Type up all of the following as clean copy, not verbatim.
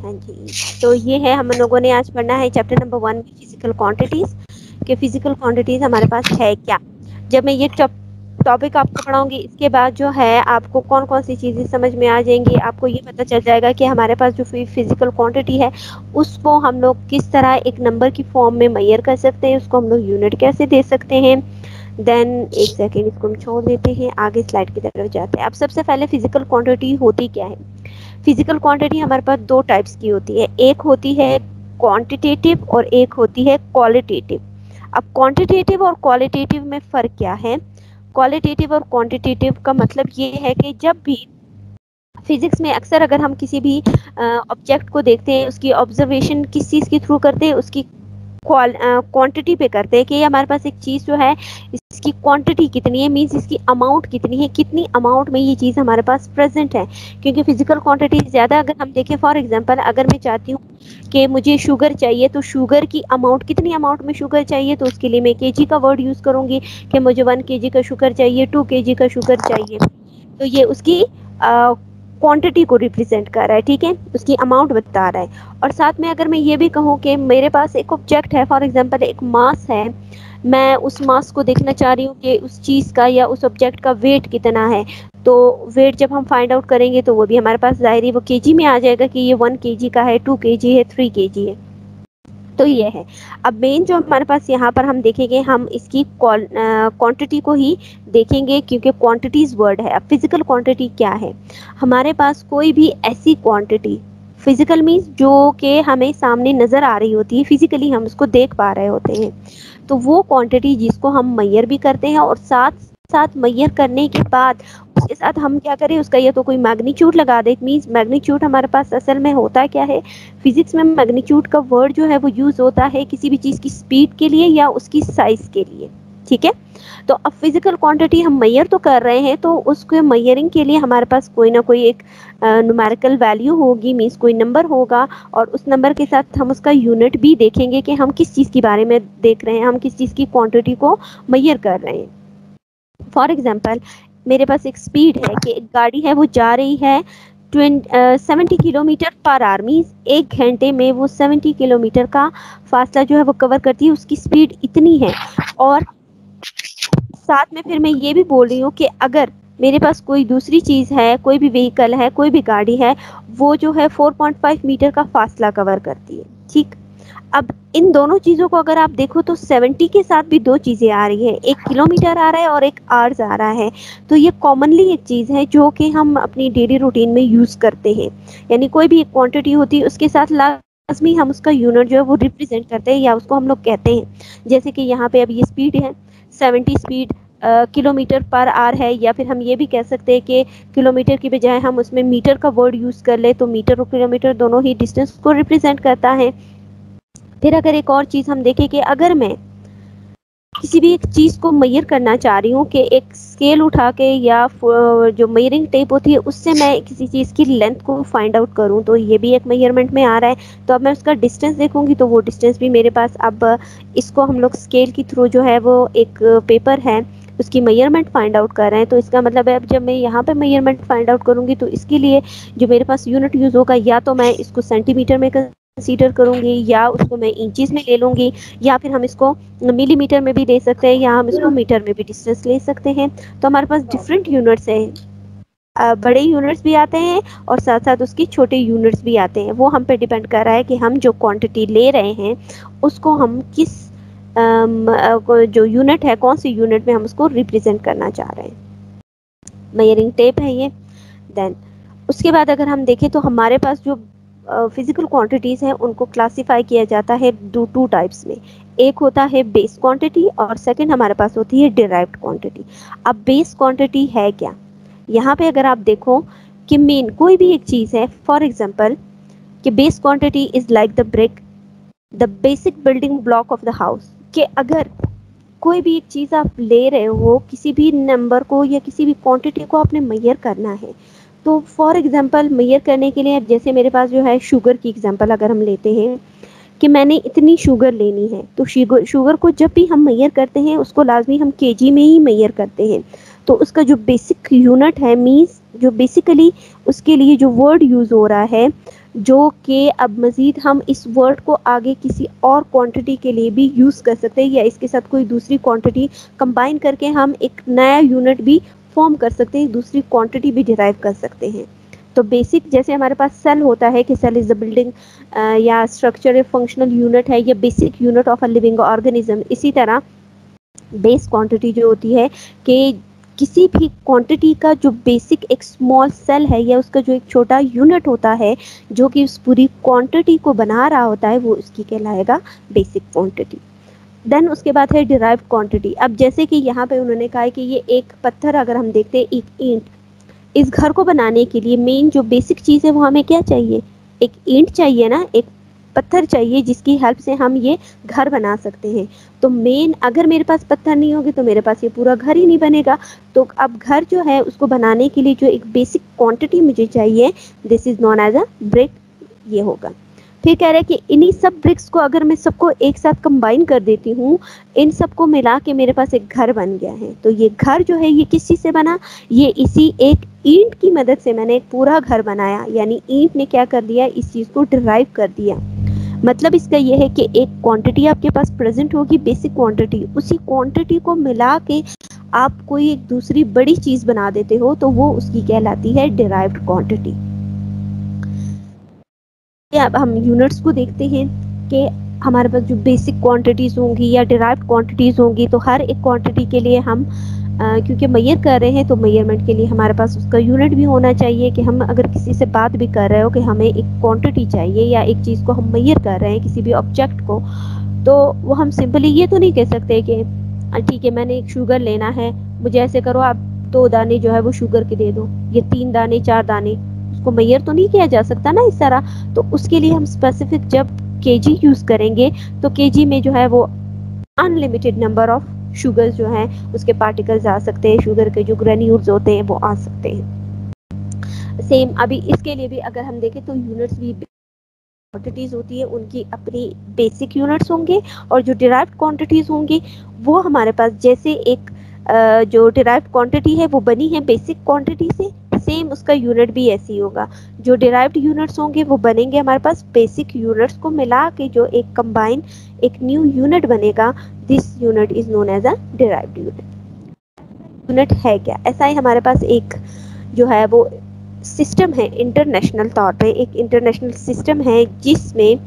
हाँ जी, तो ये है हम लोगों ने आज पढ़ना है चैप्टर नंबर 1 में फिजिकल क्वांटिटीज कि फिजिकल क्वांटिटीज हमारे पास है क्या। जब मैं ये टॉपिक आपको पढ़ाऊंगी इसके बाद जो है आपको कौन कौन सी चीज़ें समझ में आ जाएंगी, आपको ये पता चल जाएगा कि हमारे पास जो फिजिकल क्वांटिटी है उसको हम लोग किस तरह एक नंबर की फॉर्म में मेजर कर सकते हैं, उसको हम लोग यूनिट कैसे दे सकते हैं। देन एक सेकेंड इसको हम छोड़ देते हैं, आगे स्लाइड की तरफ जाते हैं। अब सबसे पहले फिजिकल क्वांटिटी होती क्या है। फिजिकल क्वांटिटी हमारे पास दो टाइप्स की होती है, एक होती है क्वांटिटेटिव और एक होती है क्वालिटेटिव। अब क्वांटिटेटिव और क्वालिटेटिव में फ़र्क क्या है। क्वालिटेटिव और क्वांटिटेटिव का मतलब ये है कि जब भी फिजिक्स में अक्सर अगर हम किसी भी ऑब्जेक्ट को देखते हैं उसकी ऑब्जर्वेशन किस चीज़ के थ्रू करते हैं, उसकी क्वांटिटी पे करते हैं कि हमारे पास एक चीज़ जो है इसकी क्वांटिटी कितनी है, मीन्स इसकी अमाउंट कितनी है, कितनी अमाउंट में ये चीज़ हमारे पास प्रेजेंट है। क्योंकि फिजिकल क्वांटिटी ज़्यादा अगर हम देखें, फॉर एग्जांपल अगर मैं चाहती हूँ कि मुझे शुगर चाहिए तो शुगर की अमाउंट कितनी अमाउंट में शुगर चाहिए, तो उसके लिए मैं केजी का वर्ड यूज़ करूँगी कि मुझे 1 केजी का शुगर चाहिए, 2 केजी का शुगर चाहिए। तो ये उसकी क्वांटिटी को रिप्रेजेंट कर रहा है, ठीक है, उसकी अमाउंट बता रहा है। और साथ में अगर मैं ये भी कहूँ कि मेरे पास एक ऑब्जेक्ट है, फॉर एग्जांपल एक मास है, मैं उस मास को देखना चाह रही हूँ कि उस चीज़ का या उस ऑब्जेक्ट का वेट कितना है, तो वेट जब हम फाइंड आउट करेंगे तो वो भी हमारे पास ज़ाहिर वो केजी में आ जाएगा कि ये 1 केजी का है, 2 केजी है, 3 केजी है। तो ये है। अब मेन जो हमारे पास यहाँ पर हम देखेंगे, हम इसकी क्वांटिटी को ही देखेंगे क्योंकि क्वांटिटीज वर्ड है। अब फिजिकल क्वांटिटी क्या है, हमारे पास कोई भी ऐसी क्वांटिटी, फिजिकल मीन्स जो कि हमें सामने नज़र आ रही होती है, फिजिकली हम उसको देख पा रहे होते हैं, तो वो क्वांटिटी जिसको हम मेजर भी करते हैं और साथ साथ मेजर करने के बाद उसके साथ हम क्या करें, उसका या तो कोई मैग्नीट्यूड लगा दे। मीन्स मैग्नीट्यूड हमारे पास असल में होता क्या है, फिजिक्स में मैग्नीट्यूड का वर्ड जो है वो यूज़ होता है किसी भी चीज़ की स्पीड के लिए या उसकी साइज़ के लिए, ठीक है। तो अब फिजिकल क्वांटिटी हम मेजर तो कर रहे हैं, तो उसके मेजरिंग के लिए हमारे पास कोई ना कोई एक न्यूमेरिकल वैल्यू होगी, मीन्स कोई नंबर होगा, और उस नंबर के साथ हम उसका यूनिट भी देखेंगे कि हम किस चीज़ के बारे में देख रहे हैं, हम किस चीज़ की क्वांटिटी को मेजर कर रहे हैं। फॉर एग्जाम्पल मेरे पास एक स्पीड है कि एक गाड़ी है वो जा रही है 70 किलोमीटर पर आवर, मीन्स 1 घंटे में वो 70 किलोमीटर का फासला जो है वो कवर करती है, उसकी स्पीड इतनी है। और साथ में फिर मैं ये भी बोल रही हूँ कि अगर मेरे पास कोई दूसरी चीज़ है, कोई भी व्हीकल है, कोई भी गाड़ी है, वो जो है 4.5 मीटर का फासला कवर करती है, ठीक। अब इन दोनों चीज़ों को अगर आप देखो तो 70 के साथ भी दो चीज़ें आ रही है, एक किलोमीटर आ रहा है और एक आवर्स आ रहा है। तो ये कॉमनली एक चीज़ है जो कि हम अपनी डेली रूटीन में यूज़ करते हैं, यानी कोई भी एक क्वांटिटी होती है उसके साथ लाजमी हम उसका यूनिट जो है वो रिप्रेजेंट करते हैं या उसको हम लोग कहते हैं। जैसे कि यहाँ पे अब ये स्पीड है 70 स्पीड किलोमीटर पर आवर है, या फिर हम ये भी कह सकते हैं कि किलोमीटर की बजाय हम उसमें मीटर का वर्ड यूज़ कर ले, तो मीटर और किलोमीटर दोनों ही डिस्टेंस को रिप्रेजेंट करता है। फिर अगर एक और चीज़ हम देखें कि अगर मैं किसी भी एक चीज़ को मेजर करना चाह रही हूँ कि एक स्केल उठा के या जो मेजरिंग टेप होती है उससे मैं किसी चीज़ की लेंथ को फाइंड आउट करूँ, तो ये भी एक मेजरमेंट में आ रहा है। तो अब मैं उसका डिस्टेंस देखूंगी तो वो डिस्टेंस भी मेरे पास, अब इसको हम लोग स्केल के थ्रू जो है वो एक पेपर है उसकी मेजरमेंट फाइंड आउट कर रहे हैं। तो इसका मतलब है अब जब मैं यहाँ पे मेजरमेंट फाइंड आउट करूँगी तो इसके लिए जो मेरे पास यूनिट यूज़ होगा, या तो मैं इसको सेंटीमीटर में कंसीडर करूँगी या उसको मैं इंचज़ में ले लूँगी, या फिर हम इसको मिलीमीटर में भी ले सकते हैं, या हम इसको मीटर में भी डिस्टेंस ले सकते हैं। तो हमारे पास डिफरेंट यूनिट्स हैं, बड़े यूनिट्स भी आते हैं और साथ साथ उसकी छोटे यूनिट्स भी आते हैं। वो हम पे डिपेंड कर रहा है कि हम जो क्वांटिटी ले रहे हैं उसको हम किस जो यूनिट है कौन सी यूनिट में हम उसको रिप्रेजेंट करना चाह रहे हैं। मेजरिंग टेप है ये। देन उसके बाद अगर हम देखें तो हमारे पास जो फिजिकल क्वांटिटीज़ हैं उनको क्लासिफाई किया जाता है टू टाइप्स में। एक होता है बेस क्वांटिटी और सेकंड हमारे पास होती है डिराइव्ड क्वांटिटी। अब बेस क्वांटिटी है क्या, यहाँ पे अगर आप देखो कि मेन कोई भी एक चीज़ है, फॉर एग्जांपल कि base quantity is like the brick the basic building block of the house, कि अगर कोई भी एक चीज़ आप ले रहे हो, किसी भी नंबर को या किसी भी क्वांटिटी को आपने मेजर करना है, तो फॉर एग्जांपल मेजर करने के लिए अब जैसे मेरे पास जो है शुगर की एग्जांपल अगर हम लेते हैं कि मैंने इतनी शुगर लेनी है, तो शुगर को जब भी हम मेजर करते हैं उसको लाजमी हम केजी में ही मेजर करते हैं। तो उसका जो बेसिक यूनिट है, मीन्स जो बेसिकली उसके लिए जो वर्ड यूज़ हो रहा है जो कि अब मज़ीद हम इस वर्ड को आगे किसी और क्वांटिटी के लिए भी यूज़ कर सकते हैं, या इसके साथ कोई दूसरी क्वांटिटी कंबाइन करके हम एक नया यूनिट भी फॉर्म कर सकते हैं, दूसरी क्वांटिटी भी डिराइव कर सकते हैं। तो बेसिक जैसे हमारे पास सेल होता है कि सेल इज़ द बिल्डिंग या स्ट्रक्चर या फंक्शनल यूनिट है या basic unit of a living organism, इसी तरह बेस क्वांटिटी जो होती है कि किसी भी क्वांटिटी का जो बेसिक एक स्मॉल सेल है या उसका जो एक छोटा यूनिट होता है जो कि उस पूरी क्वांटिटी को बना रहा होता है, वो उसकी कहलाएगा बेसिक क्वांटिटी। देन उसके बाद है डिराइव्ड क्वांटिटी। अब जैसे कि यहाँ पे उन्होंने कहा है कि ये एक पत्थर अगर हम देखते हैं, एक ईंट, इस घर को बनाने के लिए मेन जो बेसिक चीज़ है वो हमें क्या चाहिए, एक ईंट चाहिए ना, एक पत्थर चाहिए जिसकी हेल्प से हम ये घर बना सकते हैं। तो मेन अगर मेरे पास पत्थर नहीं होगी तो मेरे पास ये पूरा घर ही नहीं बनेगा। तो अब घर जो है उसको बनाने के लिए जो एक बेसिक क्वांटिटी मुझे चाहिए, this is known as a brick, ये होगा। फिर कह रहे हैं कि इन्हीं सब ब्रिक्स को अगर मैं सबको एक साथ कंबाइन कर देती हूँ, इन सबको मिला के मेरे पास एक घर बन गया है। तो ये घर जो है ये किस चीज़ से बना, ये इसी एक ईंट की मदद से मैंने एक पूरा घर बनाया, यानी ईंट ने क्या कर दिया, इस चीज़ को डिराइव कर दिया। मतलब इसका ये है कि एक क्वांटिटी आपके पास प्रेजेंट होगी, बेसिक क्वांटिटी, उसी क्वांटिटी को मिला के आप कोई एक दूसरी बड़ी चीज़ बना देते हो तो वो उसकी कहलाती है डिराइव्ड क्वांटिटी। अब हम यूनिट्स को देखते हैं कि हमारे पास जो बेसिक क्वांटिटीज़ होंगी या डिराइव्ड क्वांटिटीज़ होंगी, तो हर एक क्वांटिटी के लिए हम क्योंकि मेजर कर रहे हैं तो मेजरमेंट के लिए हमारे पास उसका यूनिट भी होना चाहिए। कि हम अगर किसी से बात भी कर रहे हो कि हमें एक क्वांटिटी चाहिए या एक चीज़ को हम मेजर कर रहे हैं किसी भी ऑब्जेक्ट को, तो वो हम सिंपली ये तो नहीं कह सकते कि ठीक है मैंने एक शुगर लेना है, मुझे ऐसे करो आप 2 दाने जो है वो शुगर के दे दो, ये 3 दाने 4 दाने, उसको मेजर तो नहीं किया जा सकता ना इस तरह। तो उसके लिए हम स्पेसिफिक जब केजी यूज़ करेंगे तो केजी में जो है वो अनलिमिटेड नंबर ऑफ शुगर जो हैं उसके पार्टिकल्स आ सकते हैं, शुगर के जो ग्रेन्यूल्स होते हैं वो आ सकते हैं। सेम अभी इसके लिए भी अगर हम देखें तो यूनिट्स भी क्वांटिटीज़ होती है उनकी अपनी बेसिक यूनिट्स होंगे, और जो डिराइव्ड क्वांटिटीज़ होंगी वो हमारे पास जैसे एक जो डिराइव्ड क्वांटिटी है वो बनी है बेसिक क्वांटिटी से, सेम उसका यूनिट भी ऐसे ही होगा। जो डिराइव्ड यूनिट्स होंगे वो बनेंगे हमारे पास बेसिक यूनिट्स को मिला के जो एक कंबाइन एक न्यू यूनिट बनेगा, this unit is known as a derived unit. Unit है क्या, ऐसा ही हमारे पास एक जो है वो सिस्टम है इंटरनेशनल तौर पे, एक इंटरनेशनल सिस्टम है जिसमें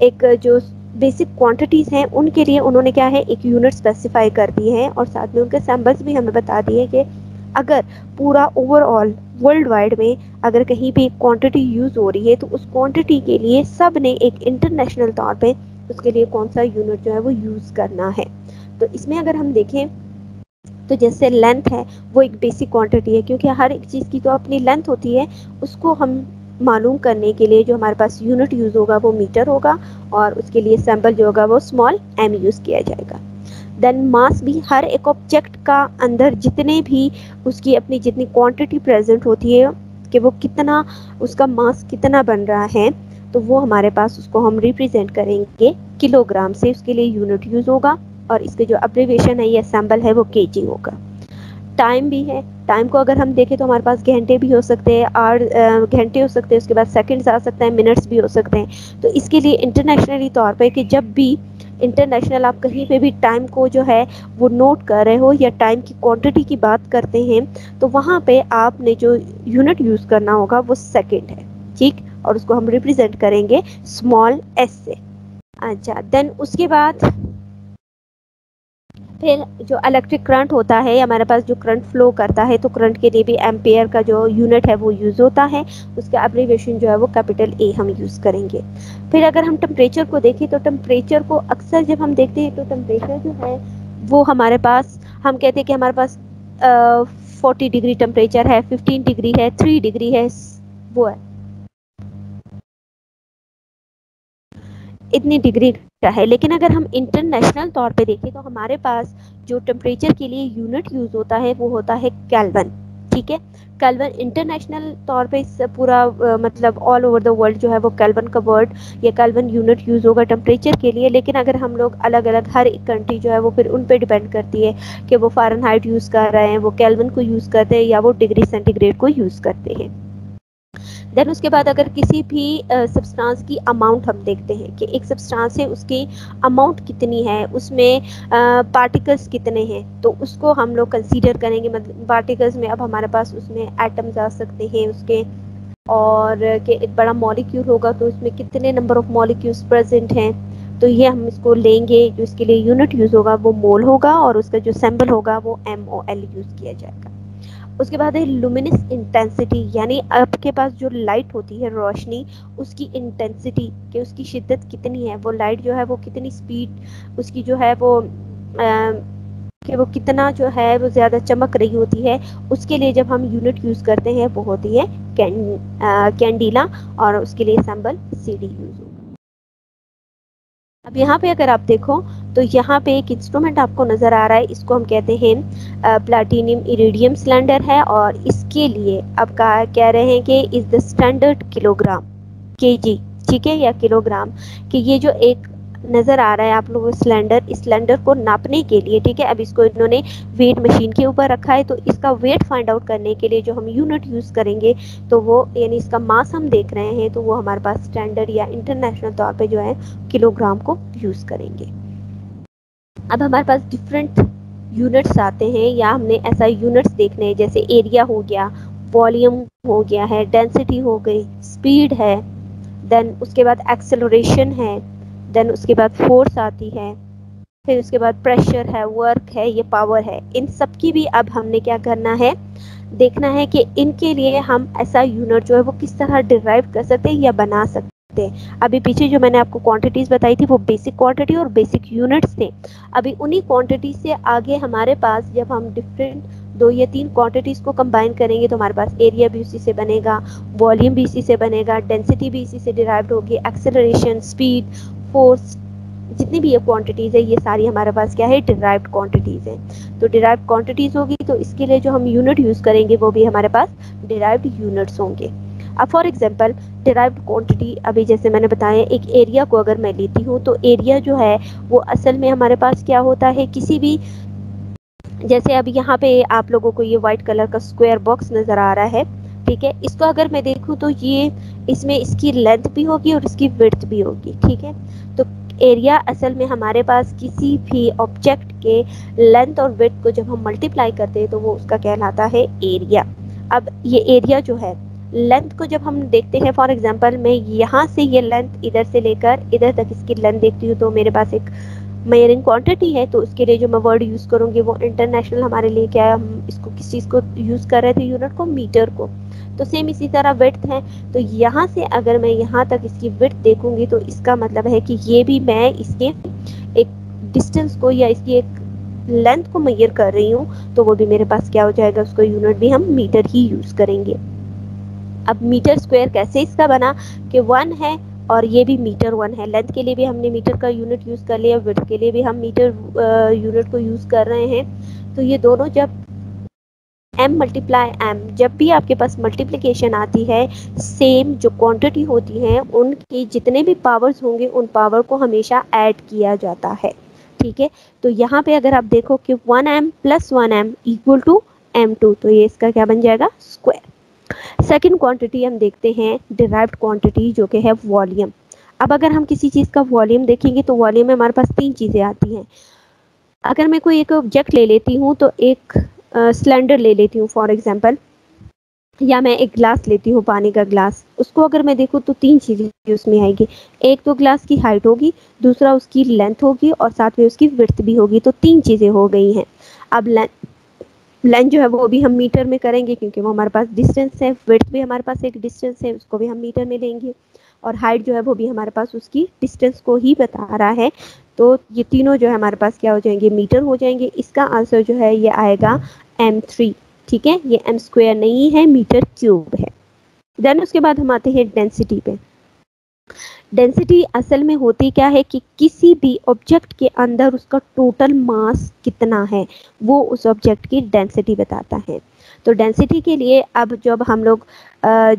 एक जो बेसिक क्वांटिटीज़ हैं उनके लिए उन्होंने क्या है एक यूनिट स्पेसिफाई कर दी है, और साथ में उनके सैम्बल्स भी हमें बता दिए कि अगर पूरा ओवरऑल वर्ल्ड वाइड में अगर कहीं भी एक क्वांटिटी यूज़ हो रही है तो उस क्वांटिटी के लिए सब ने एक इंटरनेशनल तौर पे उसके लिए कौन सा यूनिट जो है वो यूज़ करना है। तो इसमें अगर हम देखें तो जैसे लेंथ है वो एक बेसिक क्वांटिटी है, क्योंकि हर एक चीज़ की तो अपनी लेंथ होती है, उसको हम मालूम करने के लिए जो हमारे पास यूनिट यूज़ होगा वो मीटर होगा, और उसके लिए सैंपल जो होगा वो स्मॉल एम यूज़ किया जाएगा। देन मास भी, हर एक ऑब्जेक्ट का अंदर जितने भी उसकी अपनी जितनी क्वांटिटी प्रेजेंट होती है कि वो कितना उसका मास कितना बन रहा है, तो वो हमारे पास उसको हम रिप्रेजेंट करेंगे किलोग्राम से, उसके लिए यूनिट यूज़ होगा, और इसके जो अब्रिविएशन है या सैम्बल है वो केजी होगा। टाइम भी है, टाइम को अगर हम देखें तो हमारे पास घंटे भी हो सकते हैं, घंटे हो सकते हैं, उसके बाद सेकंड्स आ सकते हैं, मिनट्स भी हो सकते हैं। तो इसके लिए इंटरनेशनली तौर पे कि जब भी इंटरनेशनल आप कहीं पे भी टाइम को जो है वो नोट कर रहे हो या टाइम की क्वांटिटी की बात करते हैं, तो वहाँ पे आपने जो यूनिट यूज़ करना होगा वो सेकेंड है, ठीक, और उसको हम रिप्रेजेंट करेंगे स्मॉल एस से। अच्छा, देन उसके बाद फिर जो इलेक्ट्रिक करंट होता है हमारे पास जो करंट फ्लो करता है, तो करंट के लिए भी एम्पेयर का जो यूनिट है वो यूज़ होता है, उसका एब्रिविएशन जो है वो कैपिटल ए हम यूज़ करेंगे। फिर अगर हम टेम्परेचर को देखें तो टेम्परेचर को अक्सर जब हम देखते हैं तो टेम्परेचर जो है वो हमारे पास, हम कहते हैं कि हमारे पास 40 डिग्री टेम्परेचर है, 15 डिग्री है, 3 डिग्री है, वो है इतनी डिग्री का है। लेकिन अगर हम इंटरनेशनल तौर पे देखें तो हमारे पास जो टेम्परेचर के लिए यूनिट यूज़ होता है वो होता है केल्विन, ठीक है। केल्विन इंटरनेशनल तौर पे इस पूरा मतलब ऑल ओवर द वर्ल्ड जो है वो केल्विन का वर्ड या केल्विन यूनिट यूज़ होगा टेम्परेचर के लिए। लेकिन अगर हम लोग अलग अलग हर एक कंट्री जो है वो फिर उन पे डिपेंड करती है कि वो फ़ारेनहाइट यूज़ कर रहे हैं, वो केल्विन को यूज़ करते हैं, या वो डिग्री सेंटीग्रेड को यूज़ करते हैं। देन उसके बाद अगर किसी भी सब्सटेंस की अमाउंट हम देखते हैं कि एक सब्सटेंस है उसकी अमाउंट कितनी है, उसमें पार्टिकल्स कितने हैं, तो उसको हम लोग कंसीडर करेंगे। मतलब पार्टिकल्स में अब हमारे पास उसमें एटम्स आ सकते हैं उसके, और कि एक बड़ा मॉलिक्यूल होगा तो उसमें कितने नंबर ऑफ मॉलिक्यूल्स प्रेजेंट हैं, तो ये हम इसको लेंगे। जो इसके लिए यूनिट यूज़ होगा वो मोल होगा और उसका जो सिंबल होगा वो MOL यूज़ किया जाएगा। उसके बाद है लुमिनस इंटेंसिटी, यानी आपके पास जो लाइट होती है रोशनी, उसकी इंटेंसिटी कि उसकी शिद्दत कितनी है, वो लाइट जो है वो कितनी स्पीड उसकी जो है वो कि वो कितना जो है वो ज़्यादा चमक रही होती है, उसके लिए जब हम यूनिट यूज़ करते हैं वो होती है कैंडिला, और उसके लिए सिंबल CD यूज़ होगा। अब यहाँ पे अगर आप देखो तो यहाँ पे एक इंस्ट्रूमेंट आपको नज़र आ रहा है, इसको हम कहते हैं प्लैटिनम इरिडियम सिलेंडर है, और इसके लिए अब कह रहे हैं कि is the standard kilogram kg, ठीक है, या किलोग्राम, कि ये जो एक नज़र आ रहा है आप लोगों को सिलेंडर, इस सिलेंडर को नापने के लिए, ठीक है, अब इसको इन्होंने वेट मशीन के ऊपर रखा है, तो इसका वेट फाइंड आउट करने के लिए जो हम यूनिट यूज़ करेंगे तो वो यानी इसका मास हम देख रहे हैं, तो वो हमारे पास स्टैंडर्ड या इंटरनेशनल तौर पे जो है किलोग्राम को यूज़ करेंगे। अब हमारे पास डिफरेंट यूनिट्स आते हैं, या हमने ऐसा यूनिट्स देखने हैं जैसे एरिया हो गया, वॉल्यूम हो गया है, डेंसिटी हो गई, स्पीड है, देन उसके बाद एक्सेलरेशन है, देन उसके बाद फोर्स आती है, फिर उसके बाद प्रेशर है, वर्क है, ये पावर है। इन सब की भी अब हमने क्या करना है, देखना है कि इनके लिए हम ऐसा यूनिट जो है वो किस तरह डिराइव कर सकते हैं या बना सकते हैं। अभी पीछे जो मैंने आपको क्वांटिटीज़ बताई थी वो बेसिक क्वांटिटी और बेसिक यूनिट्स थे। अभी उन्हीं क्वांटिटी से आगे हमारे पास जब हम डिफरेंट 2 या 3 क्वांटिटीज़ को कंबाइन करेंगे तो हमारे पास एरिया भी उसी से बनेगा, वॉल्यूम भी इसी से बनेगा, डेंसिटी भी इसी से डिराइव्ड होगी, एक्सेलरेशन, स्पीड, फोर्स, जितनी भी ये क्वांटिटीज़ है ये सारी हमारे पास क्या है, डिराइव्ड क्वांटिटीज़ हैं। तो डिराइव्ड क्वांटिटीज़ होगी तो इसके लिए जो हम यूनिट यूज़ करेंगे वो भी हमारे पास डिराइव्ड यूनिट्स होंगे। अब फॉर एग्जांपल डिराइव्ड क्वांटिटी, अभी जैसे मैंने बताया एक एरिया को अगर मैं लेती हूँ तो एरिया जो है वो असल में हमारे पास क्या होता है, किसी भी, जैसे अब यहाँ पे आप लोगों को ये वाइट कलर का स्क्वायर बॉक्स नज़र आ रहा है, ठीक है, इसको अगर मैं देखूँ तो ये इसमें इसकी लेंथ भी होगी और इसकी विड्थ भी होगी, ठीक है। तो एरिया असल में हमारे पास किसी भी ऑब्जेक्ट के लेंथ और विड्थ को जब हम मल्टीप्लाई करते हैं तो वो उसका कहलाता है एरिया। अब ये एरिया जो है, लेंथ को जब हम देखते हैं, फॉर एग्जांपल मैं यहाँ से ये लेंथ इधर से लेकर इधर तक इसकी लेंथ देखती हूँ तो मेरे पास एक मेजरिंग क्वांटिटी है, तो उसके लिए जो मैं वर्ड यूज़ करूँगी वो इंटरनेशनल हमारे लिए क्या है, हम इसको किस चीज़ को यूज़ कर रहे थे, यूनिट को, मीटर को। तो सेम इसी तरह विड्थ है, तो यहाँ से अगर मैं यहाँ तक इसकी विड्थ देखूंगी तो इसका मतलब है कि ये भी मैं इसके एक डिस्टेंस को या इसकी एक लेंथ को मेजर कर रही हूँ, तो वो भी मेरे पास क्या हो जाएगा, उसको यूनिट भी हम मीटर ही यूज़ करेंगे। अब मीटर स्क्वायर कैसे इसका बना कि 1 है और ये भी मीटर 1 है, लेंथ के लिए भी हमने मीटर का यूनिट यूज़ कर लिया, विड्थ के लिए भी हम मीटर यूनिट को यूज़ कर रहे हैं। तो ये दोनों जब m मल्टीप्लाई m, जब भी आपके पास मल्टीप्लिकेशन आती है, सेम जो क्वांटिटी होती है उनके जितने भी पावर्स होंगे उन पावर को हमेशा ऐड किया जाता है, ठीक है। तो यहाँ पे अगर आप देखो कि 1m + 1m equal to m2, तो ये इसका क्या बन जाएगा, स्क्वायर। सेकेंड क्वांटिटी हम देखते हैं डिराइव्ड क्वांटिटी जो कि है वॉल्यूम। अब अगर हम किसी चीज़ का वॉल्यूम देखेंगे तो वॉल्यूम में हमारे पास 3 चीज़ें आती हैं। अगर मैं कोई एक ऑब्जेक्ट ले लेती हूँ तो एक सिलेंडर ले लेती हूँ फॉर एग्जांपल, या मैं एक ग्लास लेती हूँ पानी का ग्लास, उसको अगर मैं देखूँ तो 3 चीज़ें उसमें आएगी। एक तो ग्लास की हाइट होगी, दूसरा उसकी लेंथ होगी और साथ में उसकी विड्थ भी होगी, तो 3 चीज़ें हो गई हैं। अब लेंथ जो है वो भी हम मीटर में करेंगे क्योंकि वो हमारे पास डिस्टेंस है, विड्थ भी हमारे पास एक डिस्टेंस है, उसको भी हम मीटर में लेंगे, और हाइट जो है वो भी हमारे पास उसकी डिस्टेंस को ही बता रहा है। तो ये तीनों जो है हमारे पास क्या हो जाएंगे, मीटर हो जाएंगे। इसका आंसर जो है ये आएगा m3, ठीक है, ये m स्क्वायर नहीं है, मीटर क्यूब है। देन उसके बाद हम आते हैं डेंसिटी पे। डेंसिटी असल में होती क्या है कि किसी भी ऑब्जेक्ट के अंदर उसका टोटल मास कितना है वो उस ऑब्जेक्ट की डेंसिटी बताता है। तो डेंसिटी के लिए अब जब हम लोग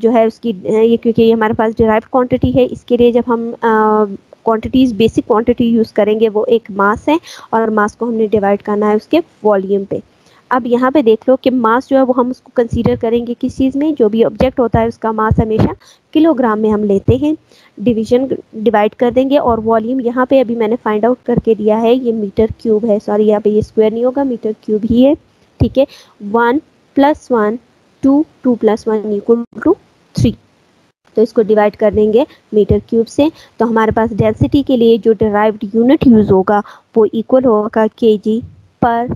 जो है उसकी ये, क्योंकि ये हमारे पास डिराइव्ड क्वांटिटी है, इसके लिए जब हम क्वांटिटीज़ बेसिक क्वांटिटी यूज़ करेंगे वो एक मास है, और मास को हमने डिवाइड करना है उसके वॉल्यूम पे। अब यहाँ पे देख लो कि मास जो है वो हम उसको कंसीडर करेंगे किस चीज़ में, जो भी ऑब्जेक्ट होता है उसका मास हमेशा किलोग्राम में हम लेते हैं, डिवीजन डिवाइड कर देंगे, और वॉल्यूम यहाँ पे अभी मैंने फाइंड आउट करके दिया है, ये मीटर क्यूब है, सॉरी यहाँ पे ये स्क्वायर नहीं होगा, मीटर क्यूब ही है, ठीक है। 1 + 1 2, 2 + 1 = 3, तो इसको डिवाइड कर देंगे मीटर क्यूब से, तो हमारे पास डेंसिटी के लिए जो डिराइव्ड यूनिट यूज़ होगा वो इक्वल होगा केजी पर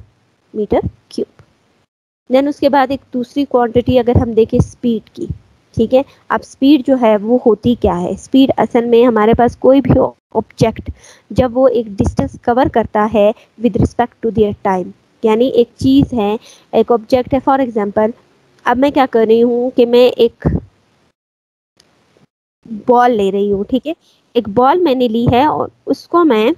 मीटर क्यूब। देन उसके बाद एक दूसरी क्वांटिटी अगर हम देखें स्पीड की, ठीक है। अब स्पीड जो है वो होती क्या है, स्पीड असल में हमारे पास कोई भी ऑब्जेक्ट जब वो एक डिस्टेंस कवर करता है with respect to their time, यानी एक चीज़ है, एक ऑब्जेक्ट है, फॉर एग्जांपल अब मैं क्या कर रही हूँ कि मैं एक बॉल ले रही हूँ, ठीक है, एक बॉल मैंने ली है और उसको मैं,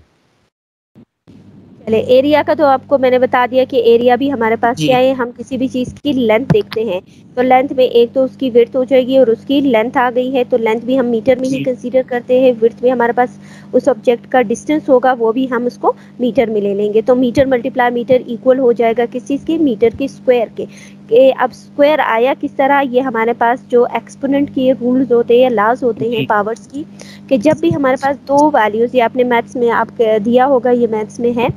चले एरिया का तो आपको मैंने बता दिया कि एरिया भी हमारे पास जी क्या है, हम किसी भी चीज़ की लेंथ देखते हैं तो लेंथ में एक तो उसकी विड्थ हो जाएगी और उसकी लेंथ आ गई है, तो लेंथ भी हम मीटर में ही जी कंसीडर करते हैं, विड्थ में हमारे पास उस ऑब्जेक्ट का डिस्टेंस होगा वो भी हम उसको मीटर में ले लेंगे, तो मीटर मल्टीप्लाई मीटर इक्वल हो जाएगा किस चीज़ के, मीटर के स्क्वायर के अब स्क्वायर आया किस तरह, ये हमारे पास जो एक्सपोनेंट के रूल्स होते हैं या लॉज होते हैं जी पावर्स की, कि जब भी हमारे पास दो वैल्यूज़, ये आपने मैथ्स में आप दिया होगा, ये मैथ्स में है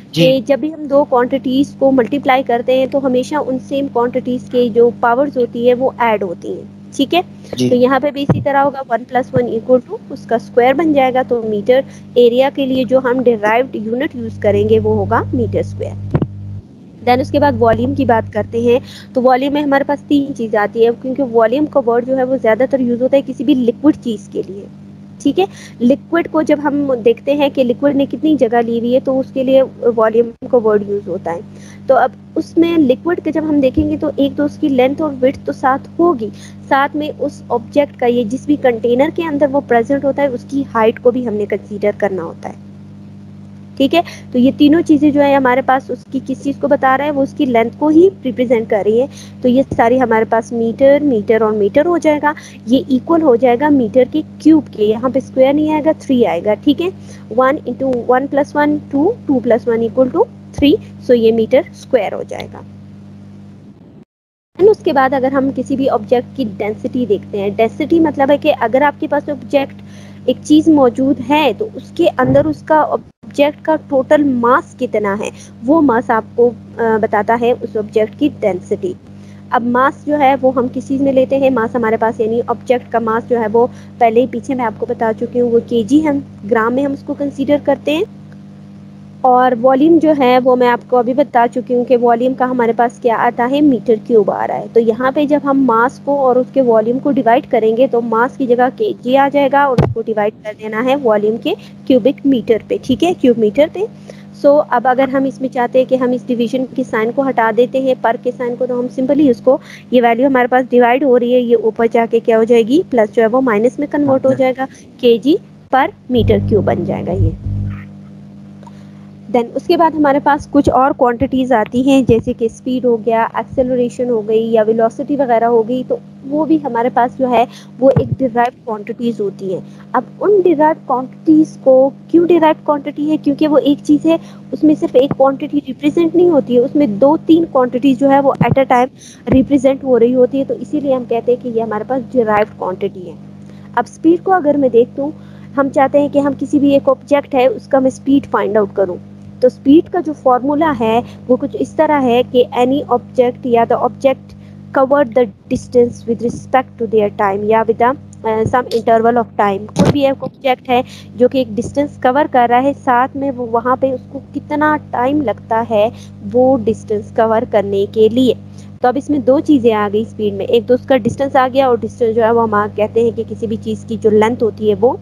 जी कि जब भी हम दो क्वांटिटीज़ को मल्टीप्लाई करते हैं तो हमेशा उन सेम क्वांटिटीज़ के जो पावर्स होती है वो ऐड होती हैं, ठीक है। जी तो यहाँ पे भी इसी तरह होगा, 1 + 1 = उसका स्क्वायर बन जाएगा, तो मीटर एरिया के लिए जो हम डिराइव्ड यूनिट यूज़ करेंगे वो होगा मीटर स्क्वायर। देन उसके बाद वॉल्यूम की बात करते हैं, तो वॉल्यूम में हमारे पास तीन चीज़ आती है, क्योंकि वॉल्यूम का वर्ड जो है वो ज़्यादातर यूज़ होता है किसी भी लिक्विड चीज़ के लिए, ठीक है। लिक्विड को जब हम देखते हैं कि लिक्विड ने कितनी जगह ली हुई है तो उसके लिए वॉल्यूम का वर्ड यूज़ होता है, तो अब उसमें लिक्विड के जब हम देखेंगे तो एक तो उसकी लेंथ और विड्थ तो साथ होगी, साथ में उस ऑब्जेक्ट का, ये जिस भी कंटेनर के अंदर वो प्रेजेंट होता है उसकी हाइट को भी हमने कंसीडर करना होता है, ठीक है। तो ये तीनों चीज़ें जो है हमारे पास उसकी किस चीज़ को बता रहा है, वो उसकी लेंथ को ही रिप्रेजेंट कर रही है, तो ये सारी हमारे पास मीटर मीटर और मीटर हो जाएगा, ये इक्वल हो जाएगा मीटर के क्यूब के, यहाँ पे स्क्वायर नहीं आएगा, 3 आएगा, ठीक है। 1 × 1 + 1 2, 2 + 1 = 3, सो ये मीटर स्क्वायर हो जाएगा। एंड उसके बाद अगर हम किसी भी ऑब्जेक्ट की डेंसिटी देखते हैं, डेंसिटी मतलब है कि अगर आपके पास ऑब्जेक्ट एक चीज़ मौजूद है तो उसके अंदर उसका ऑब्जेक्ट का टोटल मास कितना है, वो मास आपको बताता है उस ऑब्जेक्ट की डेंसिटी। अब मास जो है वो हम किस चीज़ में लेते हैं, मास हमारे पास यानी ऑब्जेक्ट का मास जो है वो पहले ही पीछे मैं आपको बता चुकी हूँ, वो केजी हम ग्राम में हम उसको कंसीडर करते हैं, और वॉल्यूम जो है वो मैं आपको अभी बता चुकी हूँ कि वॉल्यूम का हमारे पास क्या आता है, मीटर क्यूब आ रहा है, तो यहाँ पे जब हम मास को और उसके वॉल्यूम को डिवाइड करेंगे तो मास की जगह केजी आ जाएगा और उसको डिवाइड कर देना है वॉल्यूम के क्यूबिक मीटर पे, ठीक है, क्यूब मीटर पे। सो अब अगर हम इसमें चाहते हैं कि हम इस डिवीजन के साइन को हटा देते हैं, पर के साइन को, तो हम सिंपली उसको, ये वैल्यू हमारे पास डिवाइड हो रही है, ये ऊपर जाके क्या हो जाएगी, प्लस जो है वो माइनस में कन्वर्ट हो जाएगा, केजी पर मीटर क्यूब बन जाएगा ये। देन उसके बाद हमारे पास कुछ और क्वांटिटीज़ आती हैं, जैसे कि स्पीड हो गया, एक्सेलरेशन हो गई या वेलोसिटी वगैरह हो गई, तो वो भी हमारे पास जो है वो एक डिराइव्ड क्वांटिटीज़ होती हैं। अब उन डिराइव्ड क्वांटिटीज़ को, क्यों डिराइव्ड क्वांटिटी है, क्योंकि वो एक चीज़ है, उसमें सिर्फ एक क्वांटिटी रिप्रेजेंट नहीं होती है, उसमें 2-3 क्वांटिटीज़ जो है वो एट अ टाइम रिप्रेजेंट हो रही होती है, तो इसीलिए हम कहते हैं कि ये हमारे पास डिराइव्ड क्वांटिटी है। अब स्पीड को अगर मैं देख दूँ, हम चाहते हैं कि हम किसी भी एक ऑब्जेक्ट है उसका मैं स्पीड फाइंड आउट करूँ, तो स्पीड का जो फॉर्मूला है वो कुछ इस तरह है कि एनी ऑब्जेक्ट या the object cover the distance with respect to their time या with some interval of time, कोई भी एक ऑब्जेक्ट है जो कि एक डिस्टेंस कवर कर रहा है, साथ में वो वहाँ पे उसको कितना टाइम लगता है वो डिस्टेंस कवर करने के लिए। तो अब इसमें दो चीज़ें आ गई स्पीड में, एक तो उसका डिस्टेंस आ गया, और डिस्टेंस जो है वो हम कहते हैं कि किसी भी चीज़ की जो लेंथ होती है वो,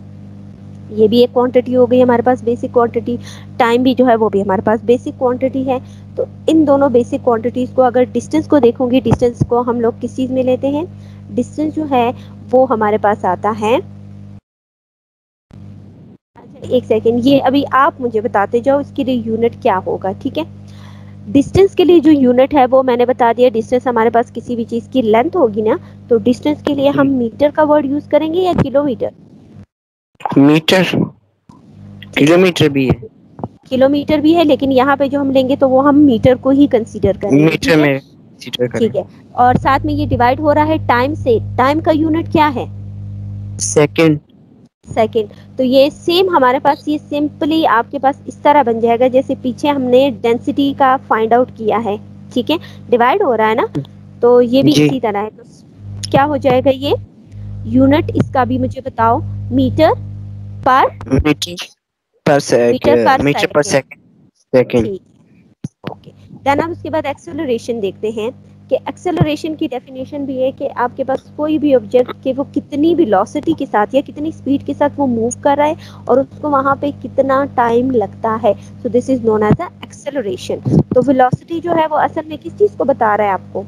ये भी एक क्वांटिटी हो गई हमारे पास, बेसिक क्वांटिटी। टाइम भी जो है वो भी हमारे पास बेसिक क्वांटिटी है। तो इन दोनों बेसिक क्वांटिटीज़ को, अगर डिस्टेंस को देखोगे, डिस्टेंस को हम लोग किस चीज़ में लेते हैं, डिस्टेंस जो है वो हमारे पास आता है, अच्छा एक सेकेंड, ये अभी आप मुझे बताते जाओ इसके लिए यूनिट क्या होगा, ठीक है। डिस्टेंस के लिए जो यूनिट है वो मैंने बता दिया, डिस्टेंस हमारे पास किसी भी चीज़ की लेंथ होगी ना, तो डिस्टेंस के लिए हम मीटर का वर्ड यूज़ करेंगे या किलोमीटर, मीटर, ठीक है। किलोमीटर भी है। किलोमीटर भी है, लेकिन यहाँ पे जो हम लेंगे तो वो हम मीटर को ही कंसीडर करेंगे। मीटर में कंसीडर करें। ठीक है, और साथ में ये डिवाइड हो रहा है टाइम से। टाइम का यूनिट क्या है? सेकंड। सेकंड। तो ये सेम हमारे पास, ये सिंपली आपके पास इस तरह बन जाएगा जैसे पीछे हमने डेंसिटी का फाइंड आउट किया है। ठीक है, डिवाइड हो रहा है ना, तो ये भी जी इसी तरह है। तो क्या हो जाएगा ये यूनिट, इसका भी मुझे बताओ। मीटर पर मीटर पर मीटर पर सेकंड। सेकंड। ठीक, ओके। देन हम उसके बाद एक्सेलरेशन देखते हैं कि एक्सेलरेशन की डेफिनेशन भी है कि आपके पास कोई भी ऑब्जेक्ट के वो कितनी वेलोसिटी के साथ या कितनी स्पीड के साथ वो मूव कर रहा है और उसको वहां पे कितना टाइम लगता है। So this is known as acceleration. तो वेलोसिटी जो है वो असल में किस चीज को बता रहा है आपको,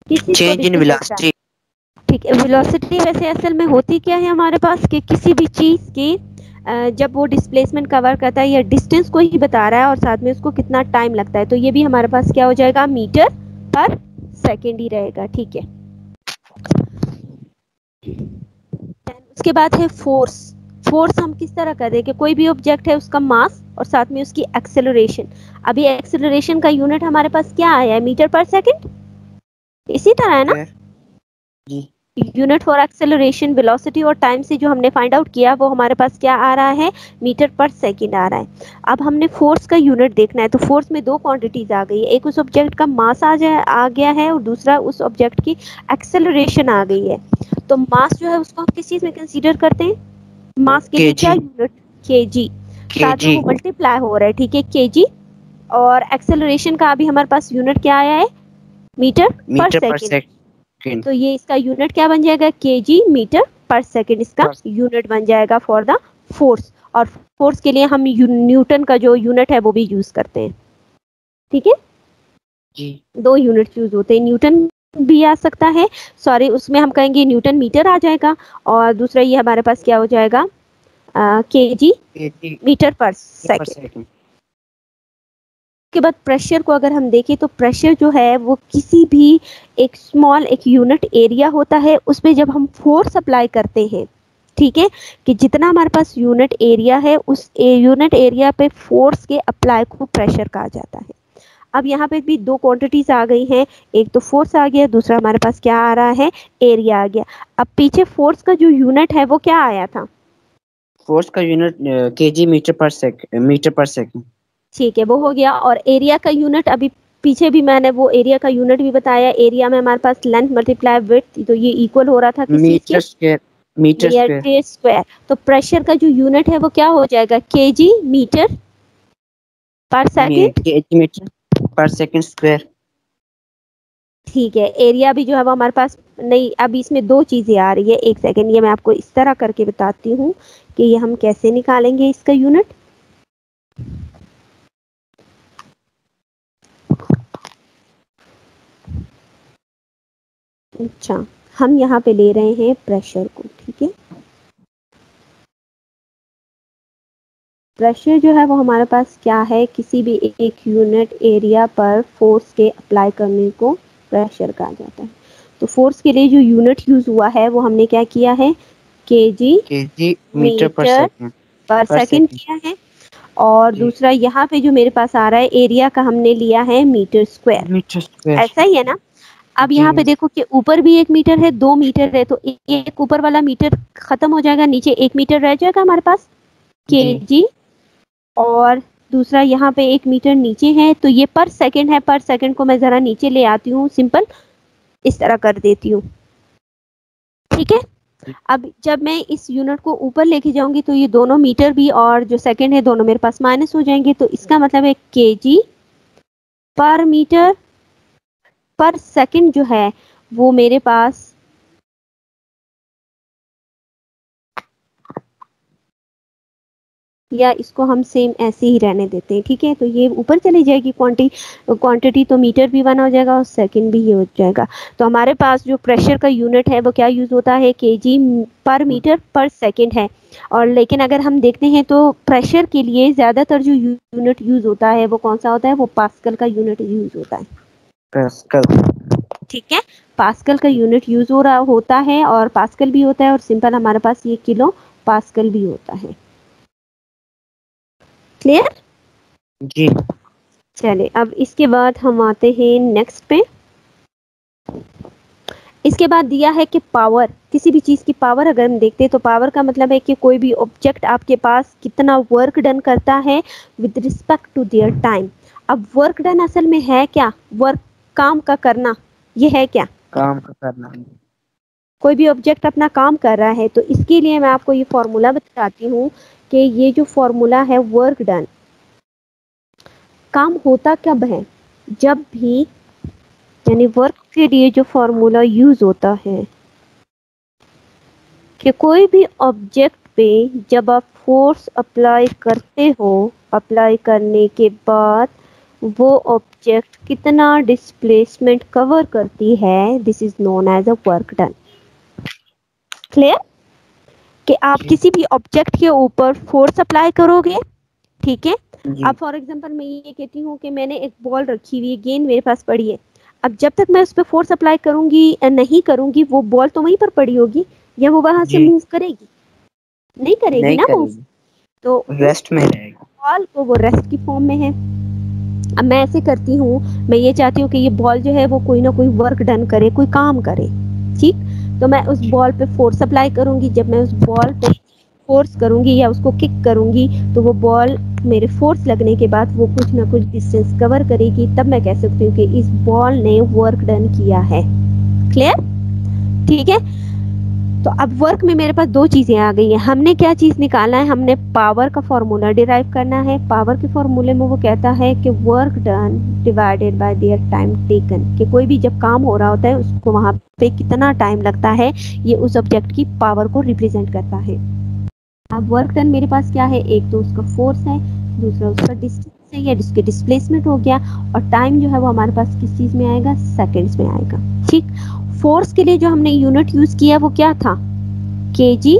किस चीज को चेंज इन डिक्रीज करता है? वेलोसिटी। ठीक है, वेलोसिटी वैसे असल में होती क्या है हमारे पास कि किसी भी चीज की जब वो डिस्प्लेसमेंट कवर करता है या डिस्टेंस को ही बता रहा है और साथ में उसको कितना टाइम लगता है, तो ये भी हमारे पास क्या हो जाएगा, मीटर पर सेकेंड ही रहेगा। ठीक है, उसके बाद है फोर्स। फोर्स हम किस तरह कर रहे हैं कि कोई भी ऑब्जेक्ट है उसका मास और साथ में उसकी एक्सेलरेशन। अभी एक्सेलरेशन का यूनिट हमारे पास क्या आया है, मीटर पर सेकेंड। इसी तरह है ना, जी यूनिट फॉर एक्सेलरेशन, वेलोसिटी और टाइम से जो हमने फाइंड आउट किया वो हमारे पास क्या आ रहा है, मीटर पर सेकंड आ रहा है। अब हमने फोर्स का यूनिट देखना है, तो फोर्स में दो क्वांटिटीज आ गई है, एक उस ऑब्जेक्ट का मास आ गया है और दूसरा उस ऑब्जेक्ट की एक्सेलरेशन आ गई है। तो मास जो है उसको हम किस चीज में कंसीडर करते हैं, मास के लिए क्या केजी। Unit, KG. साथ में केजी वो मल्टीप्लाई हो रहा है, ठीक है, केजी। और एक्सेलरेशन का अभी हमारे पास यूनिट क्या आया है, मीटर पर मीटर पर सेकेंड। सेकंड। तो ये इसका यूनिट क्या बन जाएगा, केजी मीटर पर सेकेंड इसका यूनिट बन जाएगा फॉर द फोर्स। और फोर्स के लिए हम न्यूटन का जो यूनिट है वो भी यूज करते हैं। ठीक है, जी दो यूनिट यूज होते हैं, न्यूटन भी आ सकता है, सॉरी उसमें हम कहेंगे न्यूटन मीटर आ जाएगा, और दूसरा ये हमारे पास क्या हो जाएगा, केजी केजी मीटर पर पर सेकेंड। सेकंड। के बाद प्रेशर को अगर हम देखें तो प्रेशर जो है वो किसी भी एक स्मॉल एक यूनिट एरिया होता है, उस पर जब हम फोर्स अप्लाई करते हैं, ठीक है, कि जितना हमारे पास यूनिट एरिया है उस यूनिट एरिया पे फोर्स के अप्लाई को प्रेशर कहा जाता है। अब यहाँ पे भी दो क्वांटिटीज आ गई हैं, एक तो फोर्स आ गया, दूसरा हमारे पास क्या आ रहा है, एरिया आ गया। अब पीछे फोर्स का जो यूनिट है वो क्या आया था, फोर्स का यूनिट केजी मीटर पर सेकंड। ठीक है वो हो गया। और एरिया का यूनिट अभी पीछे भी मैंने वो एरिया का यूनिट भी बताया, एरिया में हमारे पास लेंथ मल्टीप्लाई विड्थ, तो ये इक्वल हो रहा था किस चीज के, metre square. Metre square. Metre square. तो प्रेशर का जो यूनिट है वो क्या हो जाएगा, केजी मीटर पर सेकंड। केजी मीटर पर सेकंड स्क्वायर। ठीक है, एरिया भी जो है वो हमारे पास नहीं, अभी इसमें दो चीजें आ रही है, एक सेकंड, ये मैं आपको इस तरह करके बताती हूँ कि ये हम कैसे निकालेंगे इसका यूनिट। अच्छा, हम यहाँ पे ले रहे हैं प्रेशर को, ठीक है, प्रेशर जो है वो हमारे पास क्या है, किसी भी एक यूनिट एरिया पर फोर्स के अप्लाई करने को प्रेशर कहा जाता है। तो फोर्स के लिए जो यूनिट यूज हुआ है वो हमने क्या किया है, केजी केजी मीटर पर मीटर सेकंड। पर पर सेकंड सेकंड। किया है। और जी दूसरा यहाँ पे जो मेरे पास आ रहा है एरिया का, हमने लिया है मीटर स्क्वायर। Metre square. ऐसा ही है ना। अब जी यहाँ पे देखो कि ऊपर भी एक मीटर है, दो मीटर है, तो एक ऊपर वाला मीटर खत्म हो जाएगा, नीचे एक मीटर रह जाएगा हमारे पास, जी केजी। और दूसरा यहाँ पे एक मीटर नीचे है, तो ये पर सेकंड है, पर सेकंड को मैं जरा नीचे ले आती हूँ, सिंपल इस तरह कर देती हूँ। ठीक है, अब जब मैं इस यूनिट को ऊपर लेके जाऊंगी तो ये दोनों मीटर भी और जो सेकंड है दोनों मेरे पास माइनस हो जाएंगे, तो इसका मतलब है केजी पर मीटर पर सेकंड जो है वो मेरे पास, या इसको हम सेम ऐसे ही रहने देते हैं, ठीक है, तो ये ऊपर चली जाएगी क्वांटिटी, तो मीटर भी बना हो जाएगा और सेकंड भी ये हो जाएगा। तो हमारे पास जो प्रेशर का यूनिट है वो क्या यूज होता है, केजी पर मीटर पर सेकंड है। और लेकिन अगर हम देखते हैं तो प्रेशर के लिए ज्यादातर जो यूनिट यूज होता है वो कौन सा होता है, वो पास्कल का यूनिट यूज होता है। पास्कल। ठीक है, पास्कल का यूनिट यूज हो रहा होता है, और पास्कल भी होता है और सिंपल हमारे पास ये किलो पास्कल भी होता है। क्लियर? जी चले अब इसके बाद हम आते हैं नेक्स्ट पे। इसके बाद दिया है कि पावर, किसी भी चीज की पावर अगर हम देखते हैं तो पावर का मतलब है कि कोई भी ऑब्जेक्ट आपके पास कितना वर्क डन करता है with respect to their time. अब वर्क डन असल में है क्या? वर्क, काम का करना, ये है क्या? काम का करना। कोई भी ऑब्जेक्ट अपना काम कर रहा है, तो इसके लिए मैं आपको ये फॉर्मूला बताती हूँ कि ये जो फॉर्मूला है वर्क डन, काम होता कब है? जब भी, यानी वर्क के लिए जो फॉर्मूला यूज होता है कि कोई भी ऑब्जेक्ट पे जब आप फोर्स अप्लाई करते हो, अप्लाई करने के बाद वो ऑब्जेक्ट कितना डिस्प्लेसमेंट कवर करती है, this is known as a work done. Clear? कि आप जी किसी भी ऑब्जेक्ट के ऊपर फोर्स अप्लाई करोगे, ठीक है। जी अब फॉर एग्जांपल मैं ये कहती हूँ कि मैंने एक बॉल रखी हुई है, गेंद मेरे पास पड़ी है। अब जब तक मैं उस पर फोर्स अप्लाई करूंगी नहीं करूंगी, वो बॉल तो वहीं पर पड़ी होगी, या वो वहां से जी मूव करेगी? नहीं करेगी नहीं ना मूव। करेगी, तो उस रेस्ट में रहेगी। बॉल को, वो रेस्ट की फॉर्म में है। अब मैं ऐसे करती हूँ, मैं ये चाहती हूँ कि ये बॉल जो है वो कोई ना कोई वर्क डन करे, कोई काम करे, ठीक। तो मैं उस जी बॉल पे फोर्स अप्लाई करूंगी। जब मैं उस बॉल पे फोर्स करूंगी या उसको किक करूंगी, तो वो बॉल मेरे फोर्स लगने के बाद वो कुछ ना कुछ डिस्टेंस कवर करेगी, तब मैं कह सकती हूँ कि इस बॉल ने वर्क डन किया है। क्लियर? ठीक है। तो अब वर्क में मेरे पास दो चीजें आ गई हैं। हमने क्या चीज निकाला है? हमने पावर का फॉर्मूला डिराइव करना है। पावर के फॉर्मूले में वो कहता है कि work done divided by their time taken, कि कोई भी जब काम हो रहा होता है उसको वहां पे कितना टाइम लगता है, ये उस ऑब्जेक्ट की पावर को रिप्रेजेंट करता है। अब वर्क डन मेरे पास क्या है? एक तो उसका फोर्स है, दूसरा उसका डिस्टेंस है या जिसके डिस्प्लेसमेंट हो गया, और टाइम जो है वो हमारे पास किस चीज में आएगा? सेकंड्स में आएगा, ठीक। फोर्स के लिए जो हमने यूनिट यूज किया वो क्या था? केजी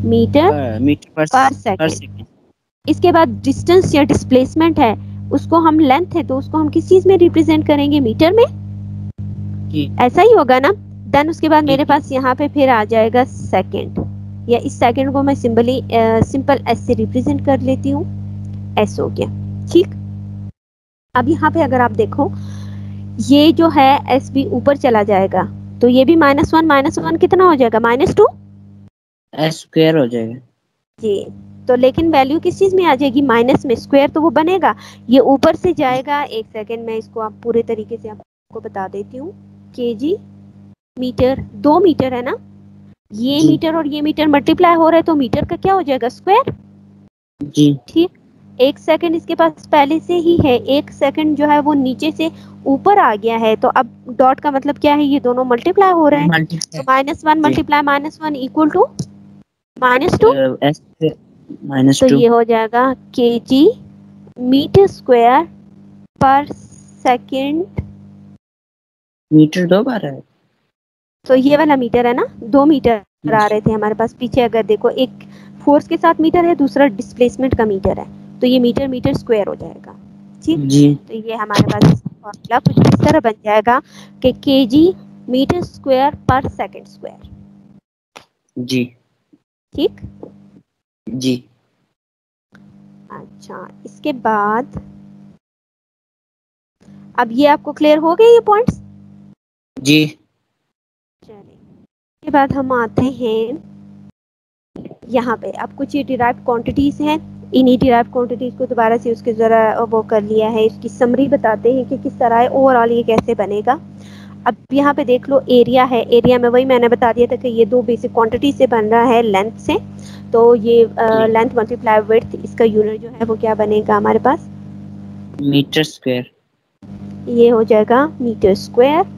मीटर मीटर पर पर सेकंड। सेकंड। इसके बाद डिस्टेंस या डिस्प्लेसमेंट है, उसको हम, लेंथ है तो उसको हम किस चीज में रिप्रेजेंट करेंगे? मीटर में। जी ऐसा ही होगा ना? देन उसके बाद जी मेरे जी पास यहाँ पे फिर आ जाएगा सेकंड, या इस सेकंड को मैं सिंपली सिंपल एस से रिप्रेजेंट कर लेती हूँ, एस हो गया, ठीक। अब यहाँ पे अगर आप देखो, ये जो है एस भी ऊपर चला जाएगा, तो ये भी माइनस वन कितना हो जाएगा? -2। एस स्क्वायर हो जाएगा। जी। तो लेकिन वैल्यू किस चीज में आ जाएगी? माइनस में। स्क्वायर तो वो बनेगा, ये ऊपर से जाएगा। एक सेकेंड, मैं इसको आप पूरे तरीके से आपको बता देती हूँ। केजी मीटर, 2 मीटर है ना, ये जी मीटर और ये मीटर मल्टीप्लाई हो रहे हैं, तो मीटर का क्या हो जाएगा? स्क्वायर, जी ठीक। एक सेकंड इसके पास पहले से ही है, एक सेकंड जो है वो नीचे से ऊपर आ गया है, तो अब डॉट का मतलब क्या है? ये दोनों मल्टीप्लाई हो रहे हैं, तो मल्टीप्लाई। -1 जी multiply -1 equal to -2। S minus तो टू। ये हो जाएगा केजी मीटर स्क्वायर पर सेकंड। मीटर दो बार है। तो ये वाला मीटर है ना, 2 मीटर आ रहे थे हमारे पास पीछे। अगर देखो, एक फोर्स के साथ मीटर है, दूसरा डिस्प्लेसमेंट का मीटर है, तो ये मीटर मीटर स्क्वायर हो जाएगा, ठीक। जी तो ये हमारे पास फॉर्मूला कुछ इस तरह बन जाएगा कि केजी मीटर स्क्वायर पर सेकंड स्क्वायर, जी ठीक। जी अच्छा, इसके बाद अब ये आपको क्लियर हो गए ये पॉइंट्स? जी चलिए, इसके बाद हम आते हैं यहाँ पे। अब कुछ ये डिराइव्ड क्वांटिटीज हैं, इन्हीं डिराइव्ड क्वांटिटीज को दोबारा से उसके जरा वो कर लिया है, इसकी समरी बताते हैं कि किस तरह है, ओवरऑल ये कैसे बनेगा। अब यहाँ पे देख लो, एरिया है। एरिया में वही मैंने बता दिया था कि ये दो बेसिक क्वांटिटी से बन रहा है, लेंथ से। तो ये लेंथ मल्टीप्लाई विड्थ, इसका यूनिट जो है वो क्या बनेगा हमारे पास? Metre square. ये हो जाएगा मीटर स्क्वायर।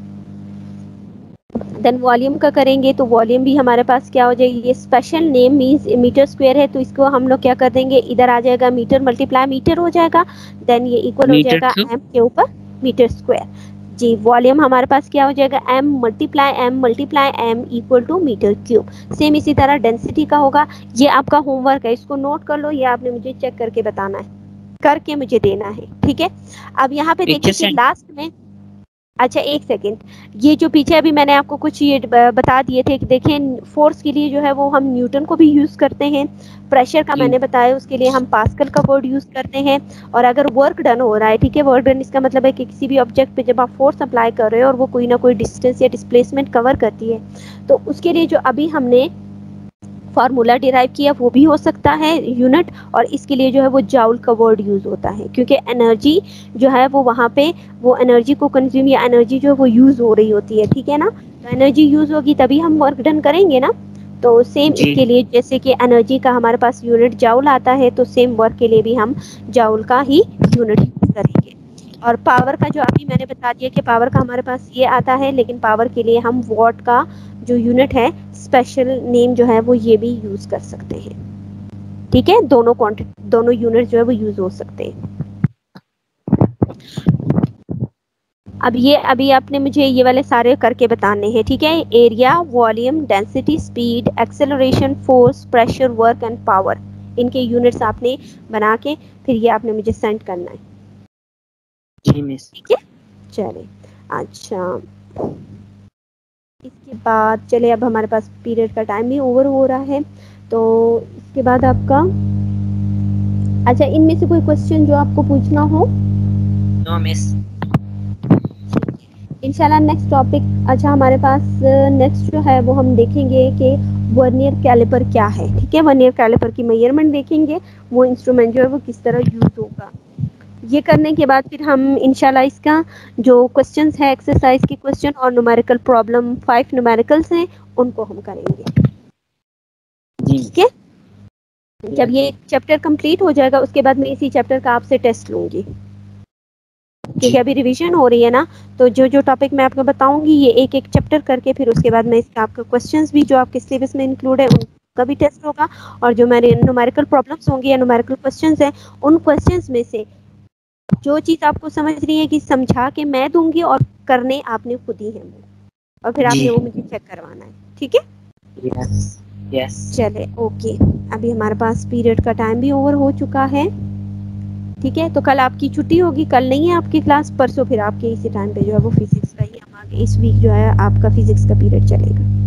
देन वॉल्यूम का करेंगे तो वॉल्यूम भी हमारे पास क्या हो जाएगी? ये special name means metre square है, तो इसको हम लोग क्या कर देंगे? इधर आ जाएगा मीटर मल्टीप्लाई मीटर हो जाएगा, देन ये इक्वल हो मीटर जाएगा क्यूब। एम के ऊपर मीटर स्क्वायर। जी, वॉल्यूम हमारे पास क्या हो जाएगा? M multiply M equal to metre cube. Same इसी तरह डेंसिटी का होगा। ये आपका होमवर्क है, इसको नोट कर लो, ये आपने मुझे चेक करके बताना है, करके मुझे देना है, ठीक है। अब यहाँ पे देखिए पिक्चर कि सेंड। लास्ट में अच्छा एक सेकंड, ये जो पीछे अभी मैंने आपको कुछ ये बता दिए थे कि देखें फोर्स के लिए जो है वो हम न्यूटन को भी यूज करते हैं, प्रेशर का जी मैंने बताया उसके लिए हम पास्कल का वर्ड यूज करते हैं, और अगर वर्क डन हो रहा है, ठीक है, वर्क डन इसका मतलब है कि किसी भी ऑब्जेक्ट पे जब आप फोर्स अप्लाई कर रहे हो और वो कोई ना कोई डिस्टेंस या डिस्प्लेसमेंट कवर करती है, तो उसके लिए जो अभी हमने फार्मूला डिराइव किया वो भी हो सकता है यूनिट, और इसके लिए जो है वो जाउल का वर्ड यूज होता है, क्योंकि एनर्जी जो है वो वहाँ पे वो एनर्जी को कंज्यूम या एनर्जी जो है वो यूज हो रही होती है, ठीक है ना, तो एनर्जी यूज होगी तभी हम वर्क डन करेंगे ना, तो सेम जी इसके लिए जैसे कि एनर्जी का हमारे पास यूनिट जाउल आता है, तो सेम वर्क के लिए भी हम जाउल का ही यूनिट यूज करेंगे। और पावर का जो अभी मैंने बता दिया कि पावर का हमारे पास ये आता है, लेकिन पावर के लिए हम वॉट का जो यूनिट है स्पेशल नेम जो है वो ये भी यूज कर सकते हैं, ठीक है, दोनों क्वांटिटी दोनों यूनिट जो है वो यूज हो सकते हैं। अब ये अभी आपने मुझे ये वाले सारे करके बताने हैं, ठीक है, area, volume, density, speed, acceleration, force, pressure, work and power, इनके यूनिट्स आपने बना के फिर ये आपने मुझे सेंड करना है, जी मिस। ठीक है, चले। अच्छा इसके बाद चले, अब हमारे पास पीरियड का टाइम भी ओवर हो रहा है, तो इसके बाद आपका, अच्छा इनमें से कोई क्वेश्चन जो आपको पूछना हो? No miss. इंशाल्लाह नेक्स्ट टॉपिक, अच्छा हमारे पास नेक्स्ट जो है वो हम देखेंगे कि वर्नियर कैलिपर क्या है, ठीक है, वर्नियर कैलिपर की मेजरमेंट देखेंगे, वो इंस्ट्रूमेंट जो है वो किस तरह यूज होगा। ये करने के बाद फिर हम इंशाल्लाह इसका जो क्वेश्चंस है एक्सरसाइज के क्वेश्चन और न्यूमेरिकल प्रॉब्लम 5 न्यूमेरिकल्स हैं उनको हम करेंगे, जी ठीक है। जब यस ये चैप्टर कंप्लीट हो जाएगा उसके बाद मैं इसी चैप्टर का आपसे टेस्ट लूंगी, क्योंकि जी अभी रिवीजन हो रही है ना, तो जो जो टॉपिक मैं आपको बताऊंगी ये एक एक चैप्टर करके फिर उसके बाद मैं इसका आपका क्वेश्चंस भी जो आपके सिलेबस में इंक्लूड है उनका भी टेस्ट होगा, और जो मेरे न्यूमेरिकल प्रॉब्लम्स होंगी या न्यूमेरिकल क्वेश्चंस हैं उन क्वेश्चंस में से जो चीज़ आपको समझ रही है कि समझा के मैं दूंगी और करने आपने खुद ही है वो, और फिर जी आपने वो मुझे चेक करवाना है, ठीक है। Yes yes. चले ओके, अभी हमारे पास पीरियड का टाइम भी ओवर हो चुका है, ठीक है, तो कल आपकी छुट्टी होगी, कल नहीं है आपकी क्लास, परसों फिर आपके इसी टाइम पे जो है वो फिजिक्स का ही हम आगे इस वीक जो है आपका फिजिक्स का पीरियड चलेगा।